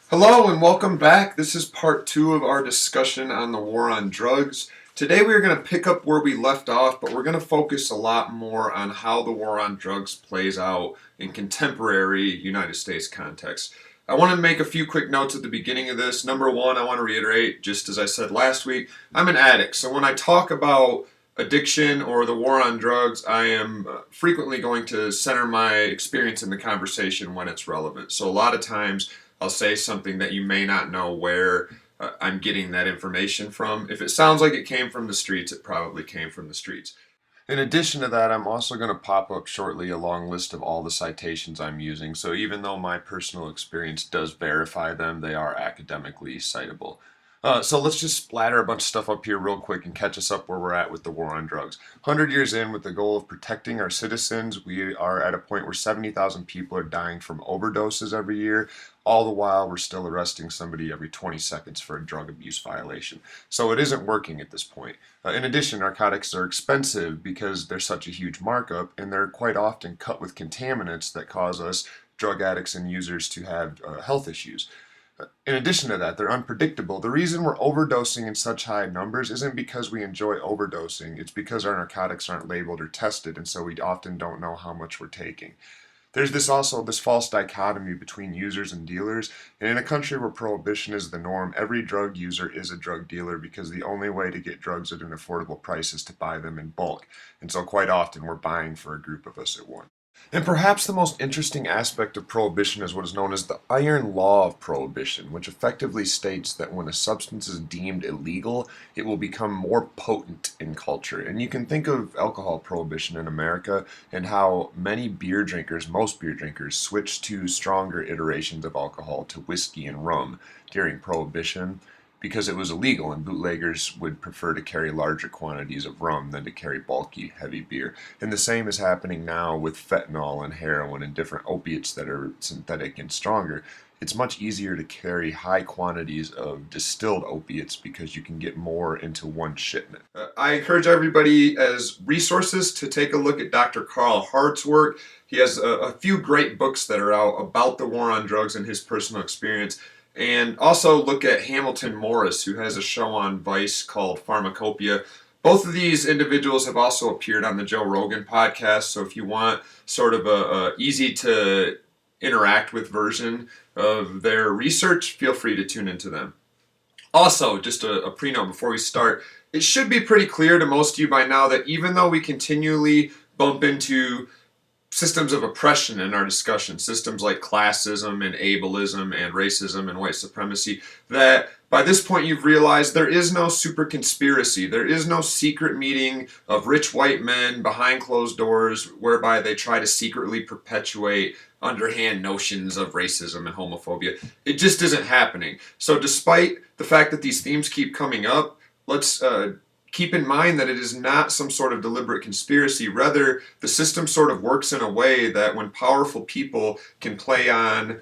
Hello and welcome back. This is part 2 of our discussion on the war on drugs. Today we are going to pick up where we left off, but we're going to focus a lot more on how the war on drugs plays out in contemporary United States context. I want to make a few quick notes at the beginning of this. Number one, I want to reiterate, just as I said last week, I'm an addict. So when I talk about addiction or the war on drugs, I am frequently going to center my experience in the conversation when it's relevant. So a lot of times I'll say something that you may not know where I'm getting that information from. If it sounds like it came from the streets, it probably came from the streets. In addition to that, I'm also going to pop up shortly a long list of all the citations I'm using, so even though my personal experience does verify them, they are academically citable. So let's just splatter a bunch of stuff up here real quick and catch us up where we're at with the war on drugs. 100 years in, with the goal of protecting our citizens, we are at a point where 70,000 people are dying from overdoses every year. All the while, we're still arresting somebody every 20 seconds for a drug abuse violation. So it isn't working at this point. In addition, narcotics are expensive because they're such a huge markup, and they're quite often cut with contaminants that cause us drug addicts and users to have health issues. In addition to that, they're unpredictable. The reason we're overdosing in such high numbers isn't because we enjoy overdosing. It's because our narcotics aren't labeled or tested, and so we often don't know how much we're taking. There's this false dichotomy between users and dealers, and in a country where prohibition is the norm, every drug user is a drug dealer because the only way to get drugs at an affordable price is to buy them in bulk, and so quite often we're buying for a group of us at once. And perhaps the most interesting aspect of prohibition is what is known as the iron law of prohibition, which effectively states that when a substance is deemed illegal, it will become more potent in culture. And you can think of alcohol prohibition in America and how many most beer drinkers, switched to stronger iterations of alcohol to whiskey and rum during prohibition, because it was illegal and bootleggers would prefer to carry larger quantities of rum than to carry bulky, heavy beer. And the same is happening now with fentanyl and heroin and different opiates that are synthetic and stronger. It's much easier to carry high quantities of distilled opiates because you can get more into one shipment. I encourage everybody as resources to take a look at Dr. Carl Hart's work. He has a few great books that are out about the war on drugs and his personal experience. And also look at Hamilton Morris, who has a show on Boyce called Pharmacopoeia. Both of these individuals have also appeared on the Joe Rogan podcast, so if you want sort of a easy to interact with version of their research, feel free to tune into them. Also, just a pre-note before we start, it should be pretty clear to most of you by now that even though we continually bump into systems of oppression in our discussion, systems like classism and ableism and racism and white supremacy, that by this point you've realized there is no super conspiracy. There is no secret meeting of rich white men behind closed doors whereby they try to secretly perpetuate underhand notions of racism and homophobia. It just isn't happening. So despite the fact that these themes keep coming up, let's keep in mind that it is not some sort of deliberate conspiracy. Rather, the system sort of works in a way that when powerful people can play on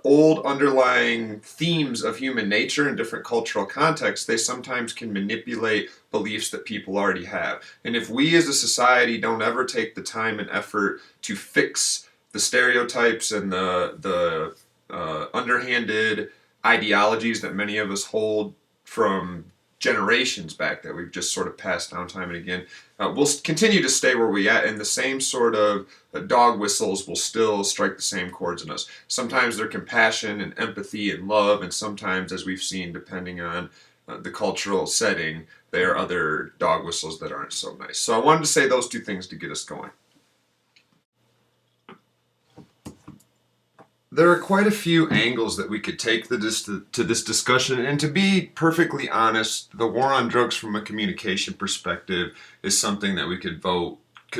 old underlying themes of human nature in different cultural contexts, they sometimes can manipulate beliefs that people already have. And if we as a society don't ever take the time and effort to fix the stereotypes and the underhanded ideologies that many of us hold from generations back that we've just sort of passed down time and again, we'll continue to stay where we at, and the same sort of dog whistles will still strike the same chords in us. Sometimes they're compassion and empathy and love, and sometimes, as we've seen, depending on the cultural setting, there are other dog whistles that aren't so nice. So I wanted to say those two things to get us going. There are quite a few angles that we could take to this discussion, and to be perfectly honest, the war on drugs from a communication perspective is something that we could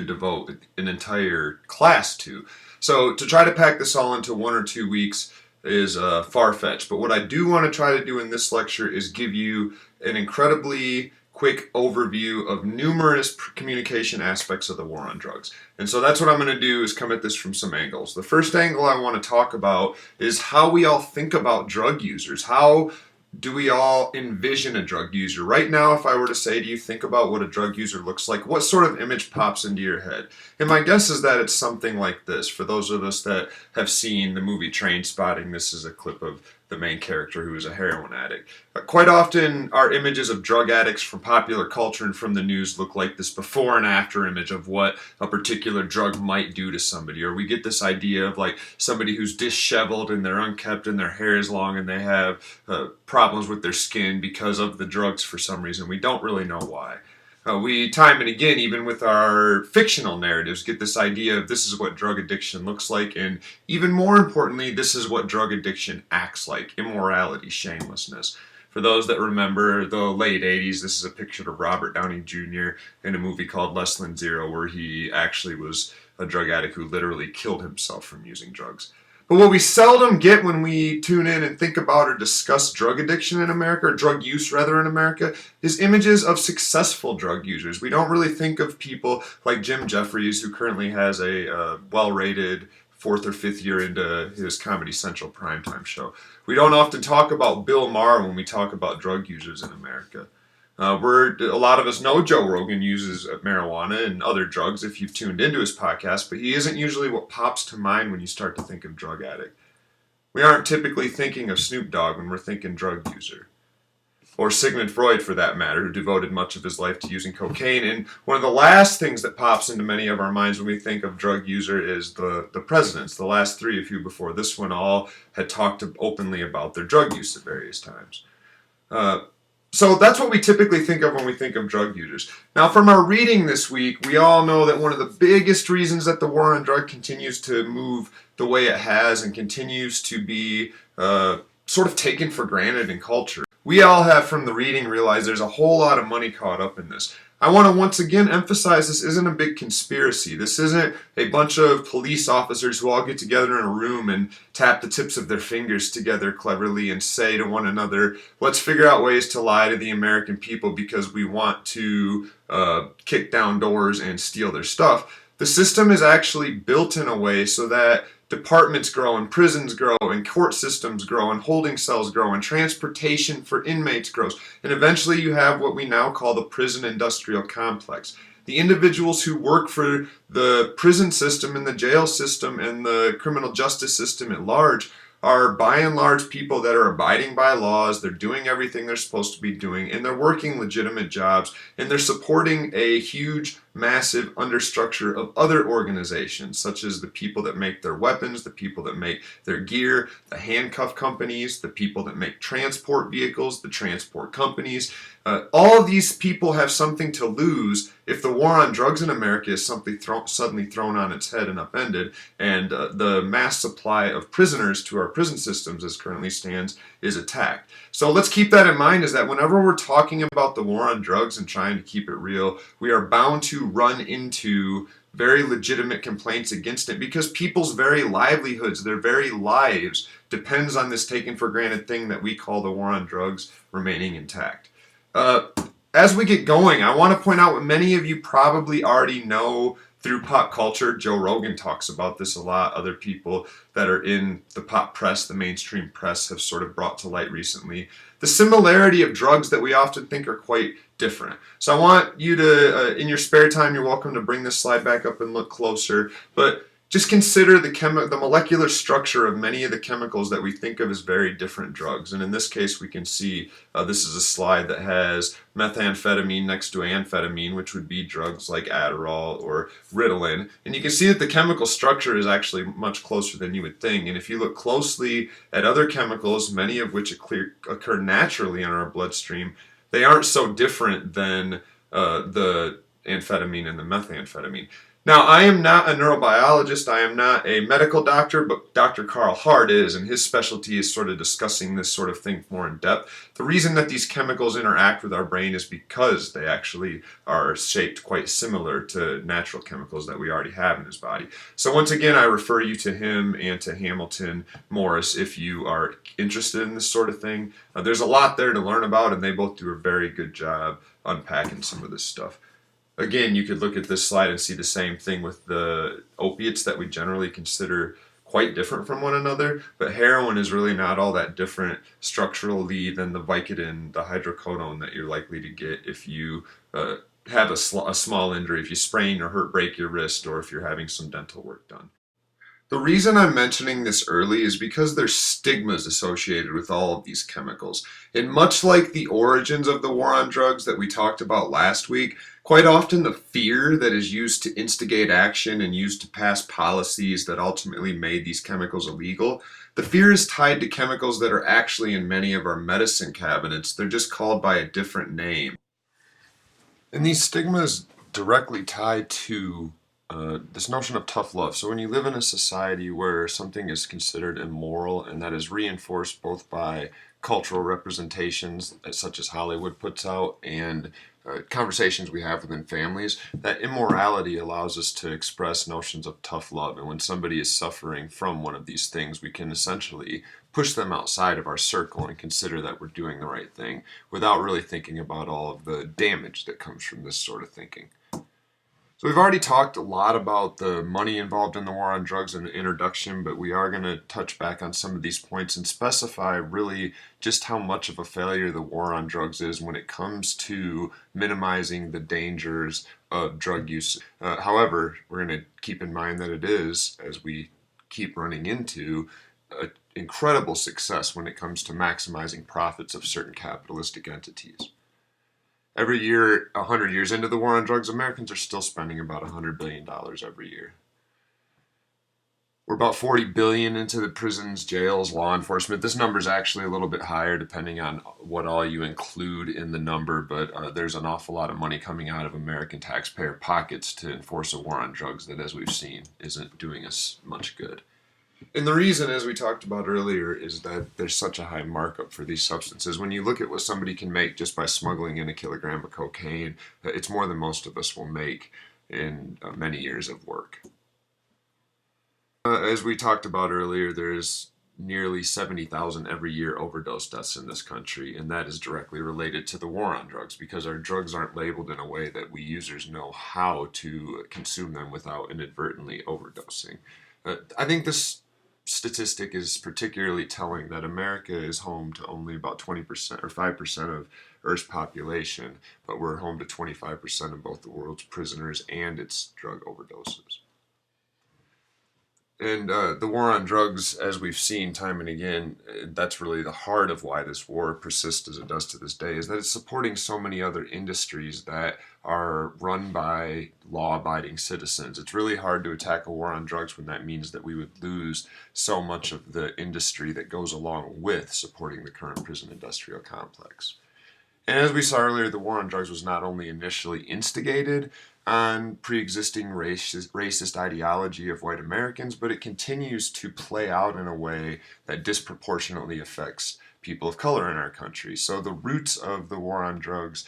devote an entire class to. So to try to pack this all into 1 or 2 weeks is far-fetched, but what I do want to try to do in this lecture is give you an incredibly quick overview of numerous communication aspects of the war on drugs. And so that's what I'm going to do, is come at this from some angles. The first angle I want to talk about is how we all think about drug users. How do we all envision a drug user? Right now, if I were to say to you, think about what a drug user looks like, what sort of image pops into your head? And my guess is that it's something like this. For those of us that have seen the movie Trainspotting. This is a clip of the main character who is a heroin addict. Quite often, our images of drug addicts from popular culture and from the news look like this before and after image of what a particular drug might do to somebody. Or we get this idea of like somebody who's disheveled and they're unkempt and their hair is long and they have problems with their skin because of the drugs for some reason. We don't really know why. We time and again, even with our fictional narratives, get this idea of this is what drug addiction looks like, and even more importantly, this is what drug addiction acts like: immorality, shamelessness. For those that remember the late 80s, this is a picture of Robert Downey Jr. in a movie called Less Than Zero, where he actually was a drug addict who literally killed himself from using drugs. But what we seldom get when we tune in and think about or discuss drug addiction in America, or drug use rather in America, is images of successful drug users. We don't really think of people like Jim Jeffries, who currently has a well-rated 4th or 5th year into his Comedy Central primetime show. We don't often talk about Bill Maher when we talk about drug users in America. A lot of us know Joe Rogan uses marijuana and other drugs if you've tuned into his podcast, but he isn't usually what pops to mind when you start to think of drug addict. We aren't typically thinking of Snoop Dogg when we're thinking drug user. Or Sigmund Freud, for that matter, who devoted much of his life to using cocaine. And one of the last things that pops into many of our minds when we think of drug user is the presidents. The last three, a few before this one, all had talked openly about their drug use at various times. So that's what we typically think of when we think of drug users. Now, from our reading this week, we all know that one of the biggest reasons that the war on drugs continues to move the way it has and continues to be sort of taken for granted in culture. We all have, from the reading, realized there's a whole lot of money caught up in this. I want to once again emphasize this isn't a big conspiracy. This isn't a bunch of police officers who all get together in a room and tap the tips of their fingers together cleverly and say to one another, let's figure out ways to lie to the American people because we want to kick down doors and steal their stuff. The system is actually built in a way so that departments grow and prisons grow and court systems grow and holding cells grow and transportation for inmates grows. And eventually you have what we now call the prison industrial complex. The individuals who work for the prison system and the jail system and the criminal justice system at large are by and large people that are abiding by laws, they're doing everything they're supposed to be doing, and they're working legitimate jobs, and they're supporting a huge, massive understructure of other organizations, such as the people that make their weapons, the people that make their gear, the handcuff companies, the people that make transport vehicles, the transport companies. All of these people have something to lose if the war on drugs in America is suddenly thrown on its head and upended, and the mass supply of prisoners to our prison systems as currently stands is attacked. So let's keep that in mind, is that whenever we're talking about the war on drugs and trying to keep it real, we are bound to run into very legitimate complaints against it because people's very livelihoods, their very lives, depends on this taken for granted thing that we call the war on drugs remaining intact. As we get going, I want to point out what many of you probably already know through pop culture. Joe Rogan talks about this a lot. Other people that are in the pop press, the mainstream press, have sort of brought to light recently the similarity of drugs that we often think are quite different. So I want you to, in your spare time, you're welcome to bring this slide back up and look closer, but just consider the molecular structure of many of the chemicals that we think of as very different drugs. And in this case, we can see this is a slide that has methamphetamine next to amphetamine, which would be drugs like Adderall or Ritalin. And you can see that the chemical structure is actually much closer than you would think. And if you look closely at other chemicals, many of which occur naturally in our bloodstream, they aren't so different than the amphetamine and the methamphetamine. Now, I am not a neurobiologist, I am not a medical doctor, but Dr. Carl Hart is, and his specialty is sort of discussing this sort of thing more in depth. The reason that these chemicals interact with our brain is because they actually are shaped quite similar to natural chemicals that we already have in his body. So once again, I refer you to him and to Hamilton Morris if you are interested in this sort of thing. There's a lot there to learn about, and they both do a very good job unpacking some of this stuff. Again, you could look at this slide and see the same thing with the opiates that we generally consider quite different from one another, but heroin is really not all that different structurally than the Vicodin, the hydrocodone that you're likely to get if you have a small injury, if you sprain or break your wrist, or if you're having some dental work done. The reason I'm mentioning this early is because there's stigmas associated with all of these chemicals. And much like the origins of the war on drugs that we talked about last week, quite often the fear that is used to instigate action and used to pass policies that ultimately made these chemicals illegal, the fear is tied to chemicals that are actually in many of our medicine cabinets. They're just called by a different name. And these stigmas directly tied to this notion of tough love. So when you live in a society where something is considered immoral and that is reinforced both by cultural representations such as Hollywood puts out and conversations we have within families, that immorality allows us to express notions of tough love. And when somebody is suffering from one of these things, we can essentially push them outside of our circle and consider that we're doing the right thing without really thinking about all of the damage that comes from this sort of thinking. So we've already talked a lot about the money involved in the war on drugs in the introduction, but we are going to touch back on some of these points and specify really just how much of a failure the war on drugs is when it comes to minimizing the dangers of drug use. However, we're going to keep in mind that it is, as we keep running into, incredible success when it comes to maximizing profits of certain capitalistic entities. Every year, 100 years into the war on drugs, Americans are still spending about $100 billion every year. We're about 40 billion into the prisons, jails, law enforcement. This number is actually a little bit higher depending on what all you include in the number, but there's an awful lot of money coming out of American taxpayer pockets to enforce a war on drugs that, as we've seen, isn't doing us much good. And the reason, as we talked about earlier, is that there's such a high markup for these substances. When you look at what somebody can make just by smuggling in a kilogram of cocaine, it's more than most of us will make in many years of work. As we talked about earlier, there's nearly 70,000 every year overdose deaths in this country, and that is directly related to the war on drugs because our drugs aren't labeled in a way that we users know how to consume them without inadvertently overdosing. I think this statistic is particularly telling that America is home to only about 20% or 5% of Earth's population, but we're home to 25% of both the world's prisoners and its drug overdoses. And the war on drugs, as we've seen time and again, that's really the heart of why this war persists as it does to this day, is that it's supporting so many other industries that are run by law-abiding citizens. It's really hard to attack a war on drugs when that means that we would lose so much of the industry that goes along with supporting the current prison industrial complex. And as we saw earlier, the war on drugs was not only initially instigated on pre-existing racist ideology of white Americans, but it continues to play out in a way that disproportionately affects people of color in our country. So the roots of the war on drugs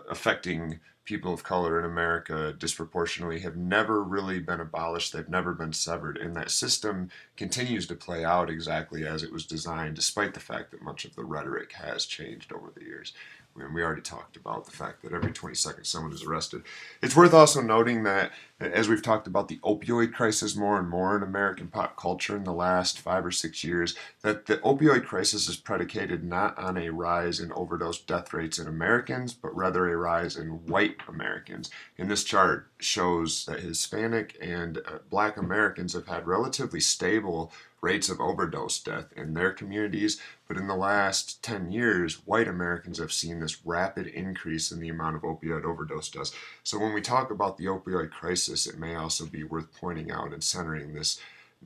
affecting people of color in America disproportionately have never really been abolished. They've never been severed. And that system continues to play out exactly as it was designed, despite the fact that much of the rhetoric has changed over the years. We already talked about the fact that every 20 seconds someone is arrested. It's worth also noting that, as we've talked about the opioid crisis more and more in American pop culture in the last 5 or 6 years, that the opioid crisis is predicated not on a rise in overdose death rates in Americans, but rather a rise in white Americans. And this chart shows that Hispanic and Black Americans have had relatively stable rates of overdose death in their communities, but in the last 10 years, white Americans have seen this rapid increase in the amount of opioid overdose deaths. So when we talk about the opioid crisis, it may also be worth pointing out and centering this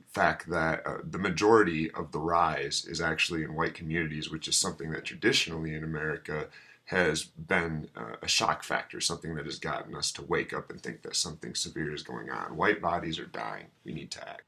fact that the majority of the rise is actually in white communities, which is something that traditionally in America has been a shock factor, something that has gotten us to wake up and think that something severe is going on. White bodies are dying. We need to act.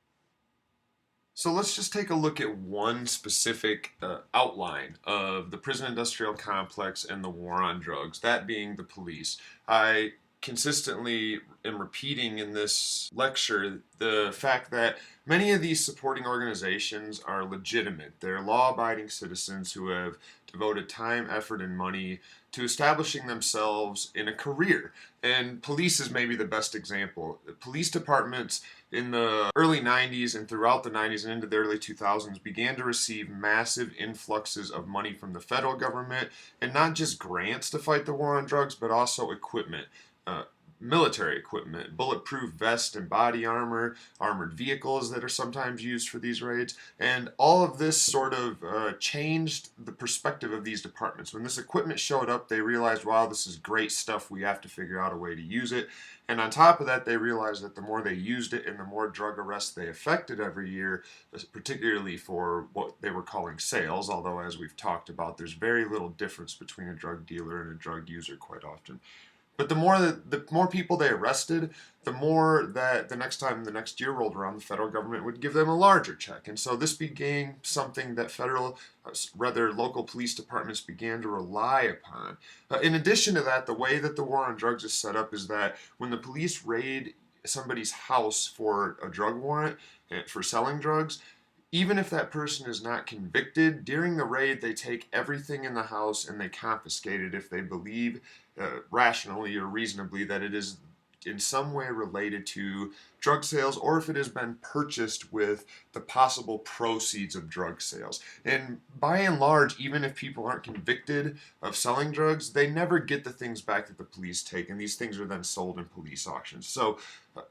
So let's just take a look at one specific outline of the prison industrial complex and the war on drugs, that being the police. I consistently am repeating in this lecture the fact that many of these supporting organizations are legitimate. They're law-abiding citizens who have devoted time, effort, and money to establishing themselves in a career. And police is maybe the best example. The police departments in the early 90s and throughout the 90s and into the early 2000s began to receive massive influxes of money from the federal government, and not just grants to fight the war on drugs, but also equipment. military equipment, bulletproof vests and body armor, armored vehicles that are sometimes used for these raids, and all of this sort of changed the perspective of these departments. When this equipment showed up, they realized, wow, this is great stuff, we have to figure out a way to use it. And on top of that, they realized that the more they used it and the more drug arrests they effected every year, particularly for what they were calling sales, although as we've talked about, there's very little difference between a drug dealer and a drug user quite often. But the more people they arrested, the more that the next time the next year rolled around, the federal government would give them a larger check. And so this became something that federal, rather local police departments began to rely upon. In addition to that, the way that the war on drugs is set up is that when the police raid somebody's house for a drug warrant for selling drugs, even if that person is not convicted, during the raid they take everything in the house and they confiscate it if they believe rationally or reasonably that it is in some way related to drug sales, or if it has been purchased with the possible proceeds of drug sales. And by and large, even if people aren't convicted of selling drugs, they never get the things back that the police take, and these things are then sold in police auctions. So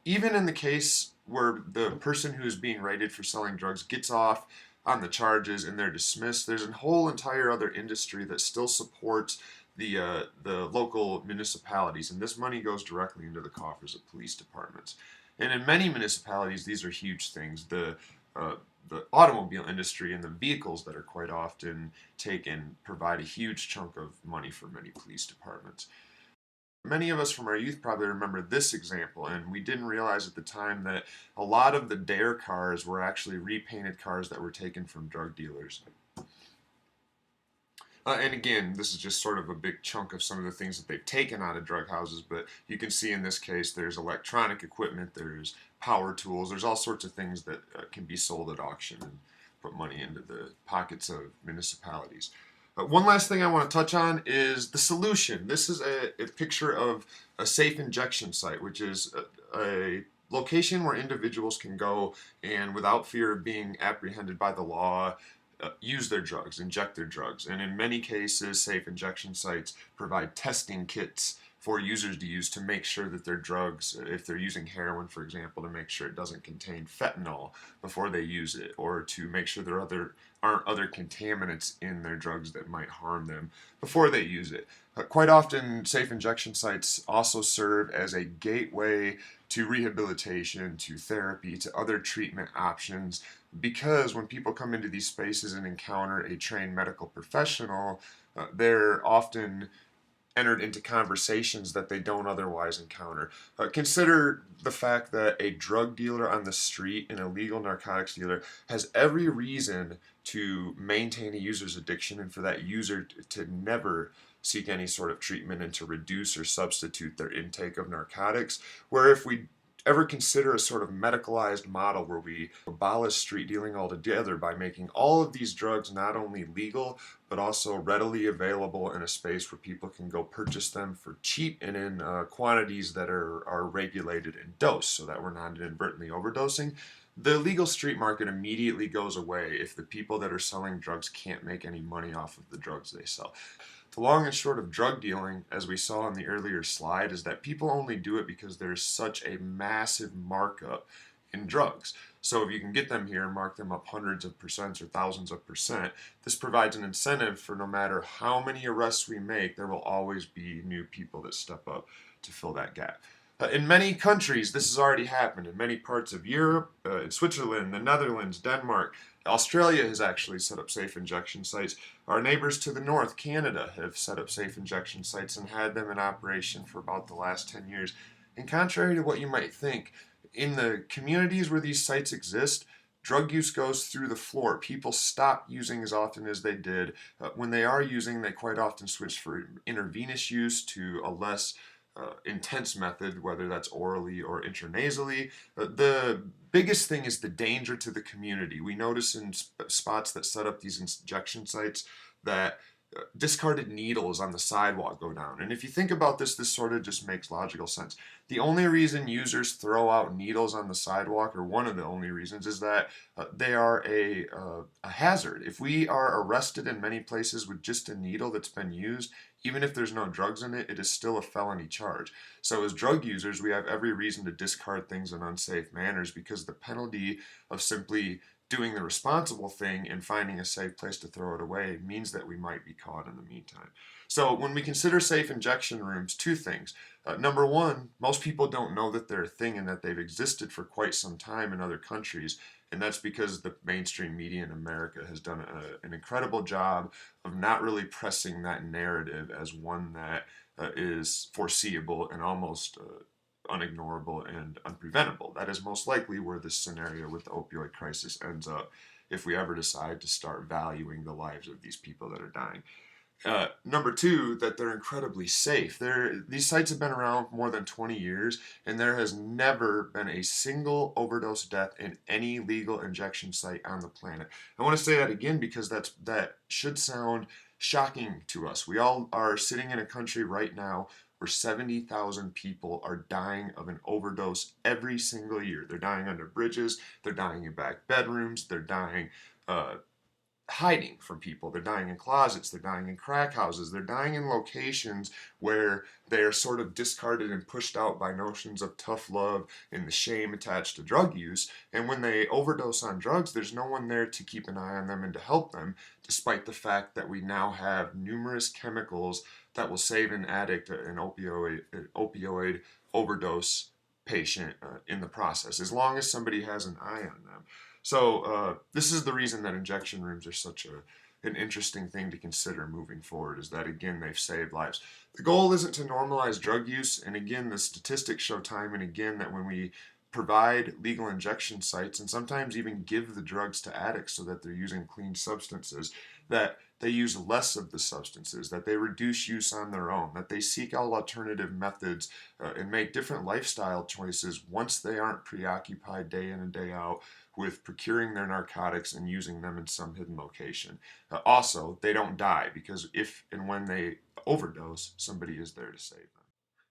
even in the case where the person who is being raided for selling drugs gets off on the charges and they're dismissed, there's a whole entire other industry that still supports the local municipalities, and this money goes directly into the coffers of police departments. And in many municipalities, these are huge things. The automobile industry and the vehicles that are quite often taken provide a huge chunk of money for many police departments. Many of us from our youth probably remember this example, and we didn't realize at the time that a lot of the Dare cars were actually repainted cars that were taken from drug dealers. And again, this is just sort of a big chunk of some of the things that they've taken out of drug houses, but you can see in this case there's electronic equipment, there's power tools, there's all sorts of things that can be sold at auction and put money into the pockets of municipalities. One last thing I want to touch on is the solution. This is a picture of a safe injection site, which is a location where individuals can go and without fear of being apprehended by the law, use their drugs, inject their drugs. And in many cases, safe injection sites provide testing kits for users to use to make sure that their drugs, if they're using heroin, for example, to make sure it doesn't contain fentanyl before they use it, or to make sure there aren't other contaminants in their drugs that might harm them before they use it. Quite often, safe injection sites also serve as a gateway to rehabilitation, to therapy, to other treatment options, because when people come into these spaces and encounter a trained medical professional, they're often entered into conversations that they don't otherwise encounter. Consider the fact that a drug dealer on the street, an illegal narcotics dealer, has every reason to maintain a user's addiction and for that user to never seek any sort of treatment and to reduce or substitute their intake of narcotics. Where if we ever consider a sort of medicalized model where we abolish street dealing altogether by making all of these drugs not only legal but also readily available in a space where people can go purchase them for cheap and in quantities that are regulated and dosed so that we're not inadvertently overdosing, the legal street market immediately goes away if the people that are selling drugs can't make any money off of the drugs they sell. The long and short of drug dealing, as we saw on the earlier slide, is that people only do it because there's such a massive markup in drugs. So if you can get them here and mark them up hundreds of percents or thousands of percent, this provides an incentive for no matter how many arrests we make, there will always be new people that step up to fill that gap. In many countries, this has already happened. In many parts of Europe, in Switzerland, the Netherlands, Denmark, Australia has actually set up safe injection sites. Our neighbors to the north, Canada, have set up safe injection sites and had them in operation for about the last 10 years. And contrary to what you might think, in the communities where these sites exist, drug use goes through the floor. People stop using as often as they did. When they are using, they quite often switch for intravenous use to a less intense method, whether that's orally or intranasally. The biggest thing is the danger to the community. We notice in spots that set up these injection sites that discarded needles on the sidewalk go down. And if you think about this, this sort of just makes logical sense. The only reason users throw out needles on the sidewalk, or one of the only reasons, is that they are a hazard. If we are arrested in many places with just a needle that's been used, even if there's no drugs in it, it is still a felony charge. So as drug users, we have every reason to discard things in unsafe manners, because the penalty of simply doing the responsible thing and finding a safe place to throw it away means that we might be caught in the meantime. So when we consider safe injection rooms, two things. Number one, most people don't know that they're a thing and that they've existed for quite some time in other countries. And that's because the mainstream media in America has done an incredible job of not really pressing that narrative as one that is foreseeable and almost unignorable and unpreventable. That is most likely where this scenario with the opioid crisis ends up if we ever decide to start valuing the lives of these people that are dying. Number two, that they're incredibly safe. These sites have been around for more than 20 years, and there has never been a single overdose death in any legal injection site on the planet. I want to say that again because that should sound shocking to us. We all are sitting in a country right now where 70,000 people are dying of an overdose every single year. They're dying under bridges, they're dying in back bedrooms, they're dying hiding from people. They're dying in closets, they're dying in crack houses, they're dying in locations where they are sort of discarded and pushed out by notions of tough love and the shame attached to drug use. And when they overdose on drugs, there's no one there to keep an eye on them and to help them, despite the fact that we now have numerous chemicals that will save an addict, an opioid overdose patient in the process, as long as somebody has an eye on them. So this is the reason that injection rooms are such an interesting thing to consider moving forward, is that, again, they've saved lives. The goal isn't to normalize drug use, and again, the statistics show time and again that when we provide legal injection sites and sometimes even give the drugs to addicts so that they're using clean substances, that they use less of the substances, that they reduce use on their own, that they seek out alternative methods and make different lifestyle choices once they aren't preoccupied day in and day out with procuring their narcotics and using them in some hidden location. Also, they don't die because if and when they overdose, somebody is there to save them.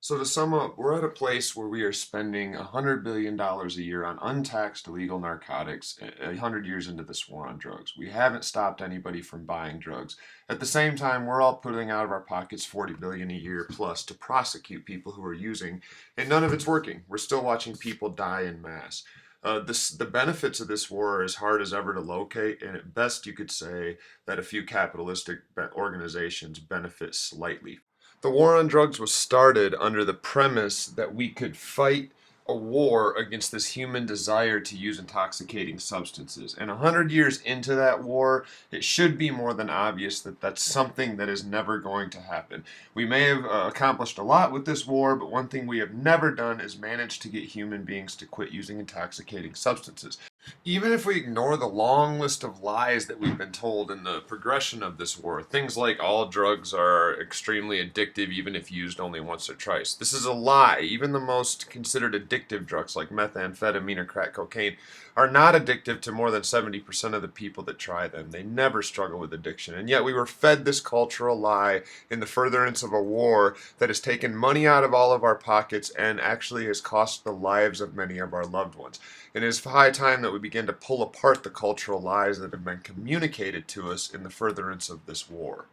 So to sum up, we're at a place where we are spending $100 billion a year on untaxed illegal narcotics 100 years into this war on drugs. We haven't stopped anybody from buying drugs. At the same time, we're all putting out of our pockets $40 billion a year plus to prosecute people who are using, and none of it's working. We're still watching people die in mass. The benefits of this war are as hard as ever to locate, and at best you could say that a few capitalistic organizations benefit slightly. The war on drugs was started under the premise that we could fight a war against this human desire to use intoxicating substances. And 100 years into that war, it should be more than obvious that that's something that is never going to happen. We may have accomplished a lot with this war, but one thing we have never done is manage to get human beings to quit using intoxicating substances. Even if we ignore the long list of lies that we've been told in the progression of this war, things like all drugs are extremely addictive even if used only once or twice. This is a lie. Even the most considered addictive drugs like methamphetamine or crack cocaine are not addictive to more than 70% of the people that try them. They never struggle with addiction. And yet we were fed this cultural lie in the furtherance of a war that has taken money out of all of our pockets and actually has cost the lives of many of our loved ones. It is high time that we begin to pull apart the cultural lies that have been communicated to us in the furtherance of this war.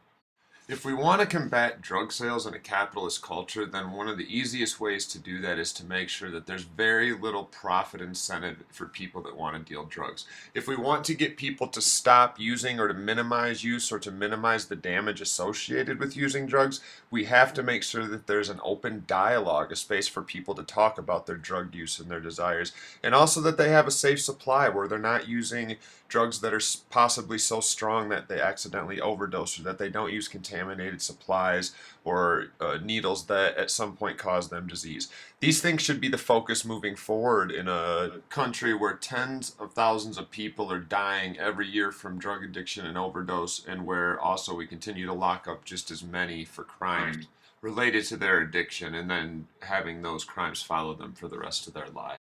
If we want to combat drug sales in a capitalist culture, then one of the easiest ways to do that is to make sure that there's very little profit incentive for people that want to deal drugs. If we want to get people to stop using or to minimize use or to minimize the damage associated with using drugs, we have to make sure that there's an open dialogue, a space for people to talk about their drug use and their desires, and also that they have a safe supply where they're not using drugs that are possibly so strong that they accidentally overdose, or that they don't use contaminated supplies or needles that at some point cause them disease. These things should be the focus moving forward in a country where tens of thousands of people are dying every year from drug addiction and overdose, and where also we continue to lock up just as many for crimes related to their addiction and then having those crimes follow them for the rest of their lives.